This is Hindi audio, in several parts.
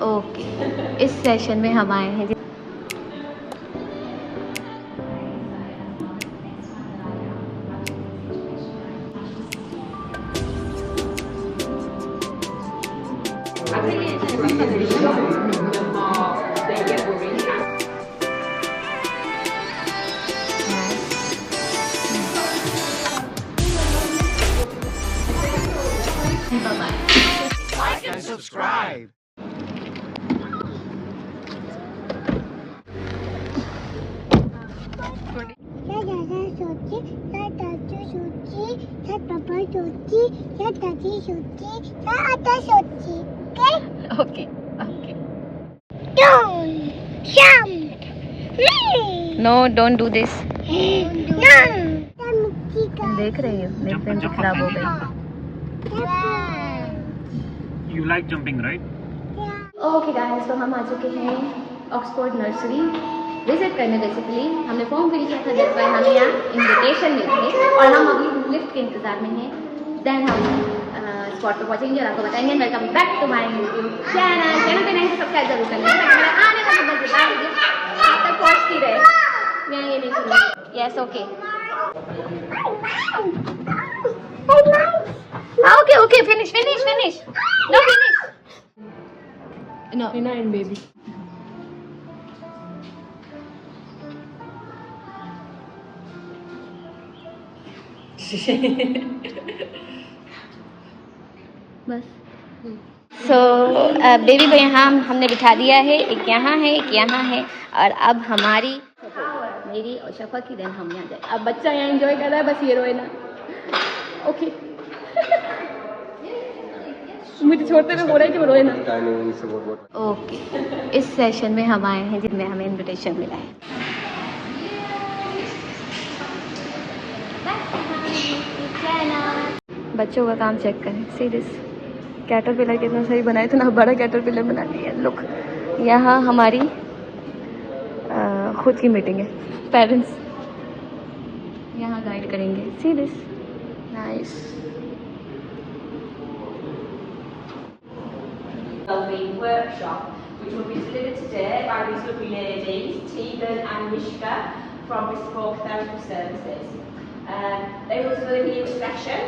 ओके, इस सेशन में हम आए हैं। Like and subscribe. Okay okay. Don't jump. No, don't do this. No. देख रही हो मेरी पेन खराब हो गई। You like jumping, right? Okay guys, तो हम आ चुके हैं ऑक्सफोर्ड नर्सरी विजिट करने। बेसिकली हमने फॉर्म फिल किया था, दैट्स व्हाई हमें यहाँ इनविटेशन मिल थे और हम अभी लिफ्ट के इंतजार में हैं। देन हम स्पॉट पर पहुँचेंगे और आपको बताएंगे। Welcome back to my YouTube channel. Channel पे नहीं सब्सक्राइब जरूर कर लेना ताकि मेरा आने वाली मजेदार वीडियो आप तक पहुँचती रहे। मैं ये नहीं सुनूंगी। Yes okay okay okay, finish finish finish, no finish, no Nina and baby. बस। सो बेबी को यहाँ हमने बिठा दिया है, एक यहाँ है एक यहाँ है और अब हमारी मेरी और शफा की देन हम यहाँ जाए। अब बच्चा यहाँ एंजॉय कर रहा है, बस ये रोए ना। ओके मुझे छोड़ते हुए हो रहा है कि वो रोए ना। ओके, इस सेशन में हम आए हैं जिनमें हमें इनविटेशन मिला है। बच्चों का काम चेक करें, सीरियस कैटरपिलर कितना सही बनाया, इतना बड़ा कैटरपिलर बना दिया। लुक, यहाँ हमारी खुद की मीटिंग है, पेरेंट्स यहाँ गाइड करेंगे। Serious nice. Wellbeing workshop, which will be delivered today by these lovely ladies, Tegan and Mishka from Bespoke Therapy Services. They will deliver you a session,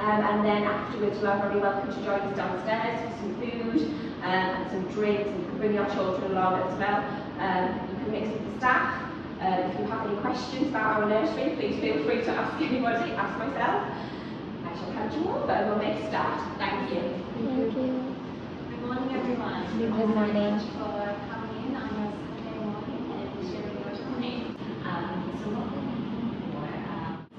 and then afterwards you are very welcome to join us downstairs for some food and some drinks, and you can bring your children along as well. You can mix with the staff. If you have any questions about our nursery, please feel free to ask anybody, ask myself. I shall hand you over and we'll make a start. Thank you. Thank you. Good morning, everyone. Good morning. Thank you so much for coming in on a Saturday morning and sharing your time. So what we're looking for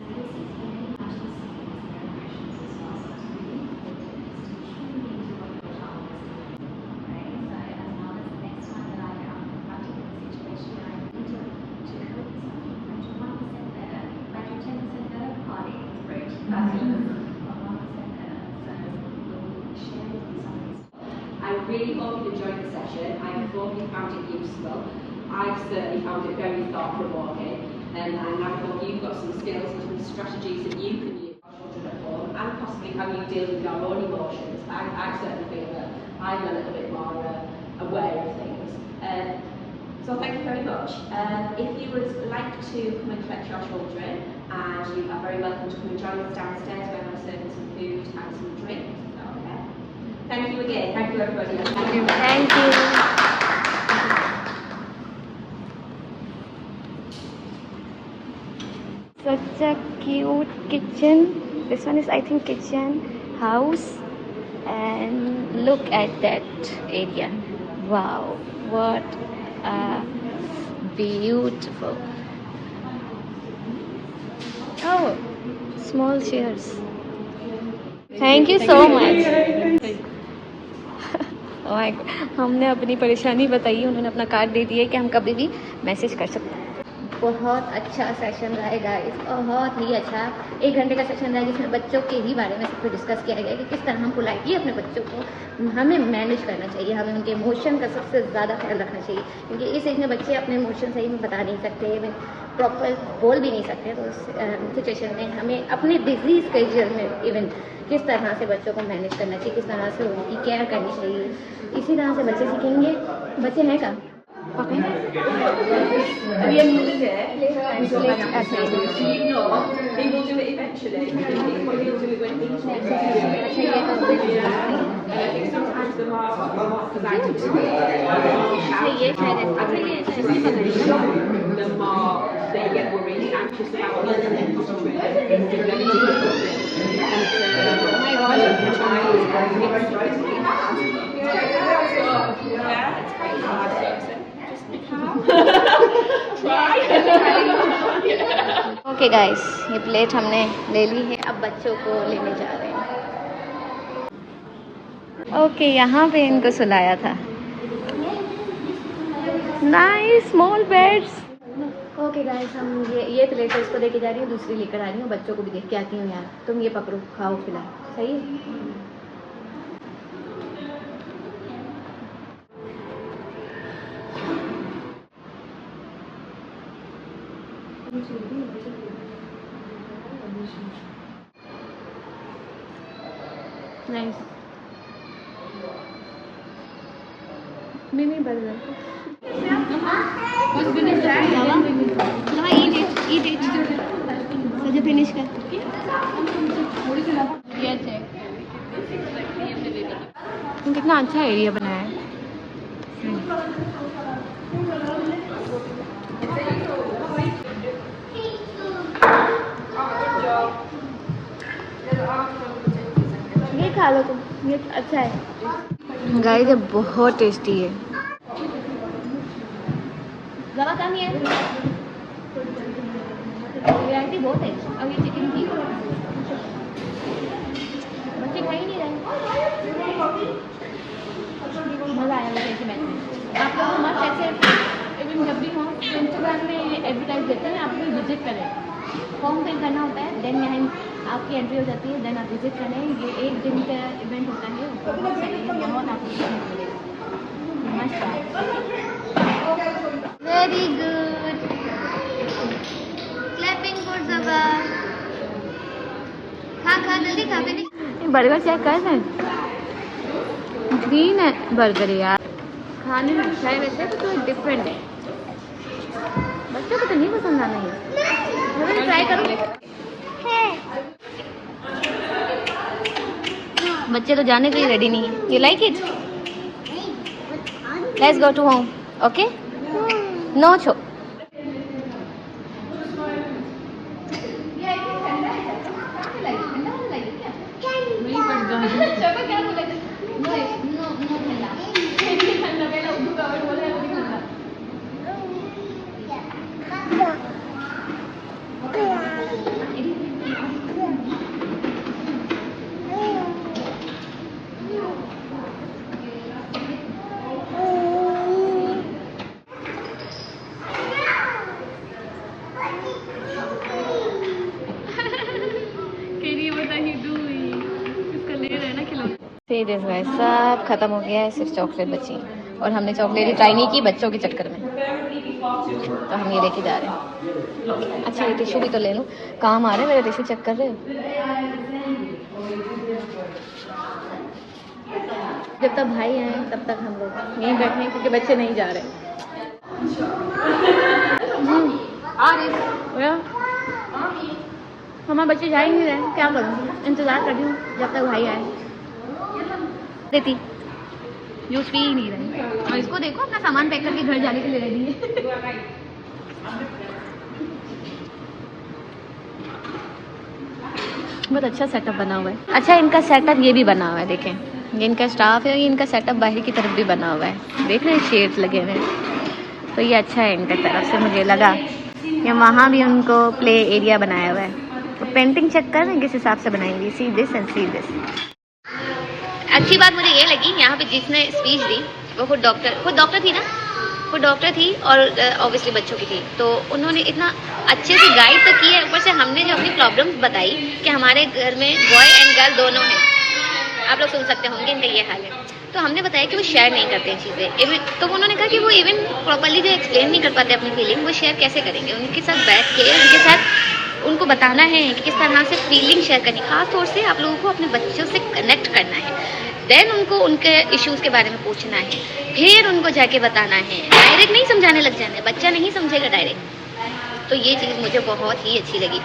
this is very much the same as their impressions as well. So it's really important is to tune into what your child is doing. Right? So as well as the next one that I am confronted with a situation where I need to cope with something, I'm 1% better, but you're 10% better, party. Great. Fabulous. 1% better. So we'll share with you some of these. I really hope you enjoyed the session. I hope you found it useful. I certainly found it very thought-provoking, and I hope you've got some skills and some strategies that you can use at home, and possibly how you deal with your own emotions. I certainly feel that I'm a little bit more aware of things. So thank you very much. If you would like to come and collect your children, and you are very welcome to come and join us downstairs where we're serving some food and some drinks. Okay. Thank you again. Thank you everybody. Thank you. Such a cute kitchen. This one is, I think, kitchen house, and look at that area. Wow, what a beautiful. Oh, small chairs. Thank you so much. हमने अपनी परेशानी बताई, उन्होंने अपना कार्ड दे दिया कि हम कभी भी मैसेज कर सकते हैं। बहुत अच्छा सेशन रहा है गाइस, बहुत ही अच्छा। 1 घंटे का सेशन रहा है जिसमें बच्चों के ही बारे में सब कुछ डिस्कस किया गया कि किस तरह हम पोलाइटली अपने बच्चों को हमें मैनेज करना चाहिए, हमें उनके इमोशन का सबसे ज़्यादा ख्याल रखना चाहिए, क्योंकि इस एज में बच्चे अपने इमोशन सही में बता नहीं सकते, प्रॉपर बोल भी नहीं सकते। तो उस सिचुएशन में हमें अपने बिजी स्केड्यूल में इवन किस तरह से बच्चों को मैनेज करना चाहिए, किस तरह से उनकी केयर करनी चाहिए, इसी तरह से बच्चे सीखेंगे। बच्चे हैं का At the end of the day, he will do it eventually. He'll do it when he needs to. And I think sometimes the more, because I do too, the more they get worried and anxious about losing it. Okay guys, ये प्लेट हमने ले ली है, अब बच्चों को लेने जा रहे हैं। ओके, यहाँ पे इनको सुलाया था। Nice small beds. Okay guys, हम ये प्लेट है, इसको लेके जा रही हूँ, दूसरी लेकर आ रही हूँ, बच्चों को भी देख के आती हूँ। यार तुम ये पकड़ो, खाओ फिलहाल, सही है। Nice mini burger. सजे फिनिश कर। कितना अच्छा एरिया बनाया है। ये खा लो तुम, ये अच्छा है गाइस, ये बहुत टेस्टी है। ज़्यादा कम ही है, वैरायटी बहुत है। अब ये चिकन की बच्चे खा ही नहीं रहे। मज़ा आया मुझे ऐसे मैच में। आप लोग मस्त ऐसे इवन जब भी हो इंस्टाग्राम में एडवर्टाइज देते हैं, आप भी विजिट करें। फॉर्म फिल करना होता है, देन यहाँ आपकी एंट्री हो जाती है, देन आप विजिट करें। ये 1 दिन का इवेंट होता है, बहुत सही है, बहुत आपको सीखने को मिलेगा। मस्त। वेरी गुड, क्लैपिंग फॉर ज़बा। खा जल्दी खा। बर्गर चेक कर रहे हैं, ग्रीन है बर्गर यार, खाने में अच्छा है वैसे तो डिफरेंट है। बच्चों को तो नहीं पसंद आना है, ट्राई करो। बच्चे तो जाने के लिए रेडी नहीं है। You like it? Let's go to home. Okay, no छो। सब खत्म हो गया है, सिर्फ चॉकलेट बची और हमने चॉकलेट ही ट्राई नहीं की बच्चों के चक्कर में, तो हम ये लेके जा रहे हैं। अच्छा, ये टिश्यू भी तो ले लूँ, काम आ रहा है, मेरा टिश्यू चेक कर रहे हो। जब तक भाई आए तब तक हम लोग यहीं बैठे हैं, क्योंकि बच्चे नहीं जा रहे। हमारे बच्चे जा ही नहीं रहे, क्या करूँ, इंतज़ार कर रही हूँ जब तक भाई आए। देती जूस पी ही नहीं रहे, और इसको देखो अपना सामान पैक करके घर जाने के लिए रेडी है। बहुत अच्छा सेटअप बना हुआ है। अच्छा, इनका सेटअप ये भी बना हुआ है, देखें, ये इनका स्टाफ है, ये इनका सेटअप बाहर की तरफ भी बना हुआ है, देख रहे हैं शेड्स लगे हुए हैं, तो ये अच्छा है इनका तरफ से। मुझे लगा कि वहाँ भी उनको प्ले एरिया बनाया हुआ है, तो पेंटिंग चेक कर रहे हैं किस हिसाब से बनाएंगी। See this and see this. अच्छी बात मुझे ये लगी, यहाँ पे जिसने स्पीच दी वो खुद डॉक्टर थी ना, वो डॉक्टर थी और ऑब्वियसली बच्चों की थी, तो उन्होंने इतना अच्छे से गाइड तो किया है। ऊपर से हमने जो अपनी प्रॉब्लम्स बताई कि हमारे घर में बॉय एंड गर्ल दोनों हैं, आप लोग सुन सकते होंगे इनका ये हाल है, तो हमने बताया कि वो शेयर नहीं करते हैं चीज़ें। तो उन्होंने कहा कि वो इवन प्रॉपरली जो एक्सप्लेन नहीं कर पाते अपनी फीलिंग, वो शेयर कैसे करेंगे। उनके साथ बैठ के उनके साथ उनको बताना है कि किस तरह से फीलिंग शेयर करनी, खास तौर से आप लोगों को अपने बच्चों से कनेक्ट करना है, देन उनको उनके इश्यूज़ के बारे में पूछना है, फिर उनको जाके बताना है, डायरेक्ट नहीं समझाने लग जाना है, बच्चा नहीं समझेगा डायरेक्ट। तो ये चीज़ मुझे बहुत ही अच्छी लगी।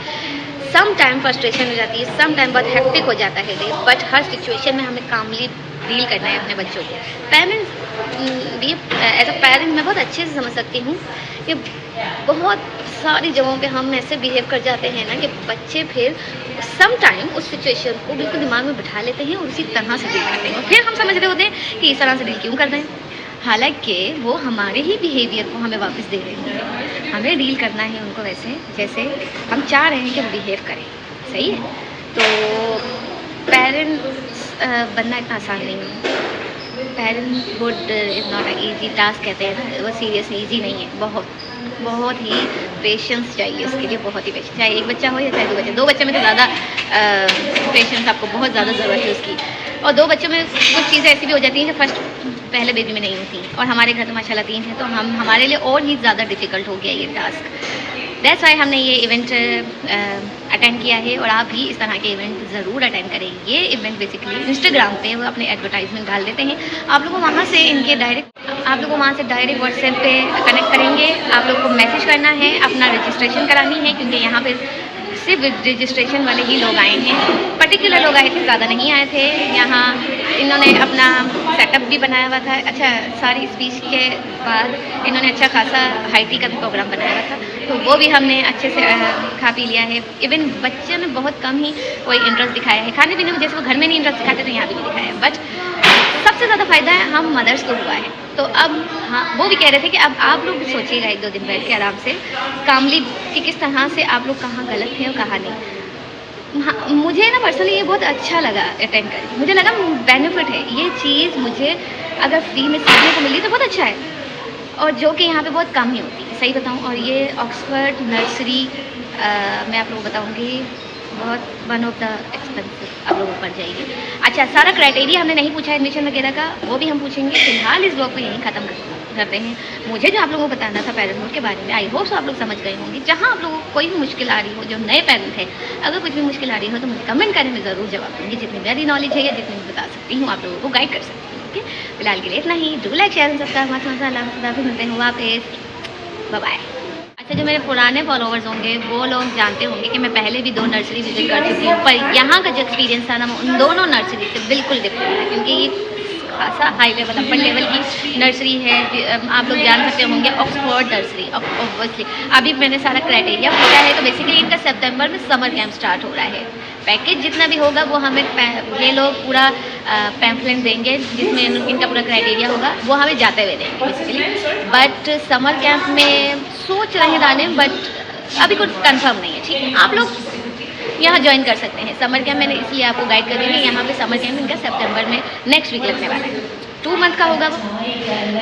सम टाइम फ्रस्ट्रेशन हो जाती है, सम टाइम बहुत हेक्टिक हो जाता है डे, बट हर सिचुएशन में हमें कामली डील करना है अपने बच्चों को। पेरेंट्स भी एज अ पेरेंट मैं बहुत अच्छे से समझ सकती हूँ कि बहुत सारी जगहों पे हम ऐसे बिहेव कर जाते हैं ना कि बच्चे फिर सम टाइम उस सिचुएशन को बिल्कुल दिमाग में बिठा लेते हैं और उसी तरह से डील करते हैं, और फिर हम समझ रहे होते हैं कि इस तरह से डील क्यों कर रहे हैं, हालांकि वो हमारे ही बिहेवियर को हमें वापस दे रहे हैं। हमें डील करना है उनको वैसे जैसे हम चाह रहे हैं कि वो बिहेव करें, सही है। तो पेरेंट्स बनना इतना आसान नहीं है। Parenthood is not a easy task कहते हैं ना, वो सीरियसली ईजी नहीं है। बहुत ही पेशेंस चाहिए इसके लिए, बहुत ही पेशेंस, चाहे एक बच्चा हो या चाहे दो बच्चे में तो ज़्यादा पेशेंस आपको बहुत ज़्यादा ज़रूरत है उसकी। और 2 बच्चों में कुछ चीज़ें ऐसी भी हो जाती हैं जो पहले बेबी में नहीं होती, और हमारे घर तो माशाल्लाह 3 हैं, तो हमारे लिए और ही ज़्यादा डिफ़िकल्ट हो गया ये टास्क। दैट्स वाई हमने ये इवेंट अटेंड किया है, और आप भी इस तरह के इवेंट ज़रूर अटेंड करें। ये इवेंट बेसिकली इंस्टाग्राम पे वो अपने एडवर्टाइजमेंट डाल देते हैं, आप लोगों वहाँ से इनके डायरेक्ट व्हाट्सएप पे कनेक्ट करेंगे। आप लोग को मैसेज करना है, अपना रजिस्ट्रेशन करानी है, क्योंकि यहाँ पे सिर्फ रजिस्ट्रेशन वाले ही लोग आए हैं, पर्टिकुलर लोग आए थे, ज़्यादा नहीं आए थे। यहाँ इन्होंने अपना सेटअप भी बनाया हुआ था। अच्छा, सारी स्पीच के बाद इन्होंने अच्छा खासा हाई टी का भी प्रोग्राम बनाया हुआ था, तो वो भी हमने अच्छे से खा पी लिया है। इवन बच्चे ने बहुत कम ही कोई इंटरेस्ट दिखाया है खाने पीने में, जैसे वो घर में नहीं इंटरेस्ट दिखाते तो यहाँ भी नहीं दिखाया है। बट सबसे ज़्यादा फ़ायदा है हम मदर्स को हुआ है। तो अब हाँ, वो भी कह रहे थे कि अब आप लोग भी सोचिएगा 1-2 दिन बैठ के आराम से कामली कि किस तरह से आप लोग कहाँ गलत हैं और कहाँ नहीं। हाँ, मुझे ना पर्सनली ये बहुत अच्छा लगा अटेंड करके, मुझे लगा बेनिफिट है ये चीज़, मुझे अगर फ्री में सीखने को मिली तो बहुत अच्छा है, और जो कि यहाँ पे बहुत कम ही होती है, सही बताऊँ। और ये ऑक्सफोर्ड नर्सरी मैं आप लोगों को बताऊँगी बहुत वन ऑफ द एक्सपेंसिव आप लोगों को पड़ जाएगी। अच्छा, सारा क्राइटेरिया हमने नहीं पूछा एडमिशन वगैरह का, वो भी हम पूछेंगे। फिलहाल इस ब्लॉग को यहीं ख़त्म करते हैं। मुझे जो आप लोगों को बताना था पेरेंटहुड के बारे में, आई होप सो आप लोग समझ गए होंगे। जहाँ आप लोगों को कोई भी मुश्किल आ रही हो, जो नए पेरेंट हैं, अगर कुछ भी मुश्किल आ रही हो तो मुझे कमेंट करने में ज़रूर जवाब दूँगी। जितनी मेरी नॉलेज है या जितनी मैं बता सकती हूँ आप लोगों को गाइड कर सकती हूँ। ओके, फिलहाल के लिए इतना ही। डू लाइक शेयर सब्सक्राइब, माशा फिर मिलते हैं, वापस बाय बाय। अच्छा, जो मेरे पुराने फॉलोवर्स होंगे वो लोग जानते होंगे कि मैं पहले भी 2 नर्सरी विजिट कर चुकी हूँ, पर यहाँ का जो एक्सपीरियंस था ना वो उन दोनों नर्सरी से बिल्कुल डिफरेंट है, क्योंकि ये खासा हाई लेवल अपर लेवल की नर्सरी है। आप लोग जान सकते होंगे ऑक्सफोर्ड नर्सरी। ऑब्वियसली अभी मैंने सारा क्राइटेरिया पूछा है, तो बेसिकली इनका सितंबर में समर कैंप स्टार्ट हो रहा है। पैकेज जितना भी होगा वो हमें ये लोग पूरा पैम्फलेट देंगे जिसमें इनका पूरा क्राइटेरिया होगा, वो हमें जाते हुए देंगे बेसिकली। बट समर कैंप में सोच रहे डालें, बट अभी कुछ कंफर्म नहीं है, ठीक है। आप लोग यहाँ ज्वाइन कर सकते हैं समर कैंप, मैंने इसलिए आपको गाइड कर दी। यहाँ पे समर कैंप इनका सितंबर में नेक्स्ट वीक लगने वाला है, 2 मंथ का होगा वो।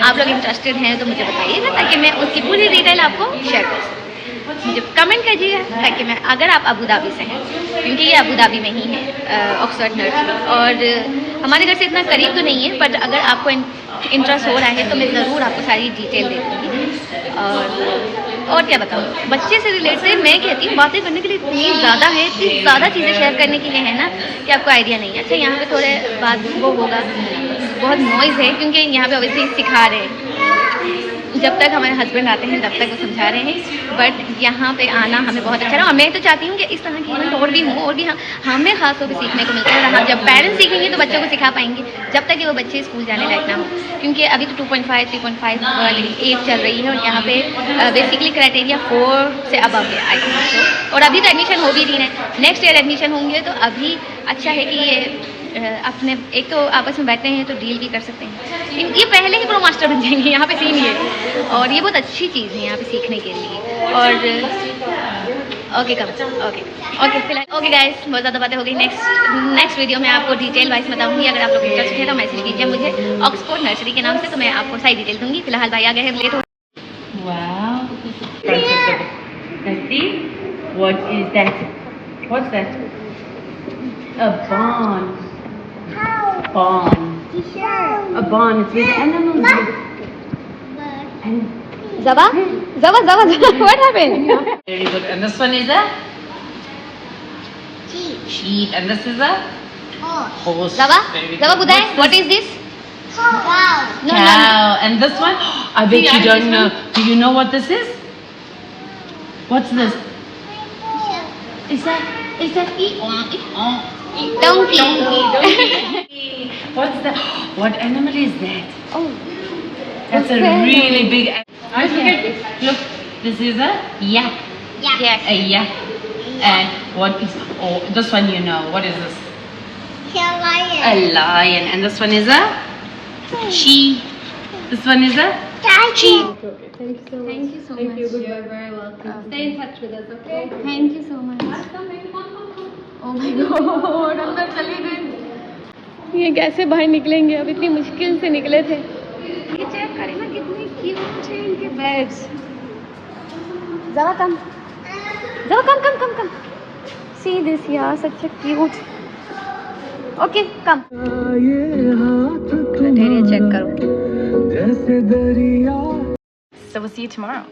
आप लोग इंटरेस्टेड हैं तो मुझे बताइएगा, ताकि मैं उसकी पूरी डिटेल आपको शेयर कर सकूँ। मुझे कमेंट कीजिएगा, ताकि मैं, अगर आप अबू धाबी से हैं, क्योंकि ये अबू धाबी में ही है ऑक्सफोर्ड नर्सरी, और हमारे घर से इतना करीब तो नहीं है, बट अगर आपको इंटरेस्ट हो रहा है तो मैं ज़रूर आपको सारी डिटेल दे दूँगी। और क्या बताऊँ, बच्चे से रिलेटेड मैं कहती हूँ बातें करने के लिए इतनी ज़्यादा है, इतनी ज़्यादा चीज़ें शेयर करने के लिए है ना कि आपको आइडिया नहीं है। अच्छा, यहाँ पे थोड़े बात वो होगा, बहुत नॉइज़ है, क्योंकि यहाँ पे ऑब्वियसली सिखा रहे हैं। जब तक हमारे हस्बैंड आते हैं तब तक वो समझा रहे हैं, बट यहाँ पे आना हमें बहुत अच्छा लगा। मैं तो चाहती हूँ कि इस तरह की इवेंट और भी हो, और भी हमें खास तौर पर सीखने को मिलता है। हम जब पेरेंट्स सीखेंगे तो बच्चों को सिखा पाएंगे, जब तक कि वो बच्चे स्कूल जाने लायक ना हो, क्योंकि अभी तो 2.5, 3.5 वाली एज चल रही है, और यहाँ पे बेसिकली क्राइटेरिया 4 से अबव है आई थिंक सो। और अभी तो एडमिशन हो भी रही है, नेक्स्ट ईयर एडमिशन होंगे, तो अभी अच्छा है कि ये अपने एक तो आपस में बैठते हैं तो डील भी कर सकते हैं। ये पहले ही प्रो मास्टर बन जाएंगे, यहाँ पे सीन ये, और ये बहुत अच्छी चीज़ है यहाँ पे सीखने के लिए। और ओके फिलहाल ओके गाइस, बहुत ज़्यादा बातें हो गई। नेक्स्ट वीडियो में आपको डिटेल वाइज बताऊंगी। अगर आप लोग इंटरेस्टेड है तो मैसेज कीजिए मुझे ऑक्सफोर्ड नर्सरी के नाम से, तो मैं आपको सारी डिटेल दूंगी। फिलहाल भाई आ गए हैं, लेट हो Let's see. What is that? What's that? A barn. Barn. A barn. It's where the animals live. And Zava? Zava, Zava, Zava. What happened? very good. And this one is a sheep. And this is a horse. Zava? Very good. Zava, Budai, What's what this? is this? No, Cow. And this one? I bet you don't know. Do you know what this is? What's this? Is that Donkey. What's that? What animal is that? Oh, That's a really big animal. Okay. Look, this is a yak. yes. A yak. And what is, oh, this one you know. What is this? A lion. And this one is a sheep. This one is a sheep. Thank you so much. You're very welcome. Stay in touch with us, okay? Thank you so much. Oh my God, अंदर चली गई। ये कैसे बाहर निकलेंगे? अब इतनी मुश्किल से निकले थे। ये चेक करें ना कितने क्यूट हैं इनके bags. Zava, come. Zava, come. See this, yeah, such a cute. Okay, come. Criteria check करो. So we'll see you tomorrow.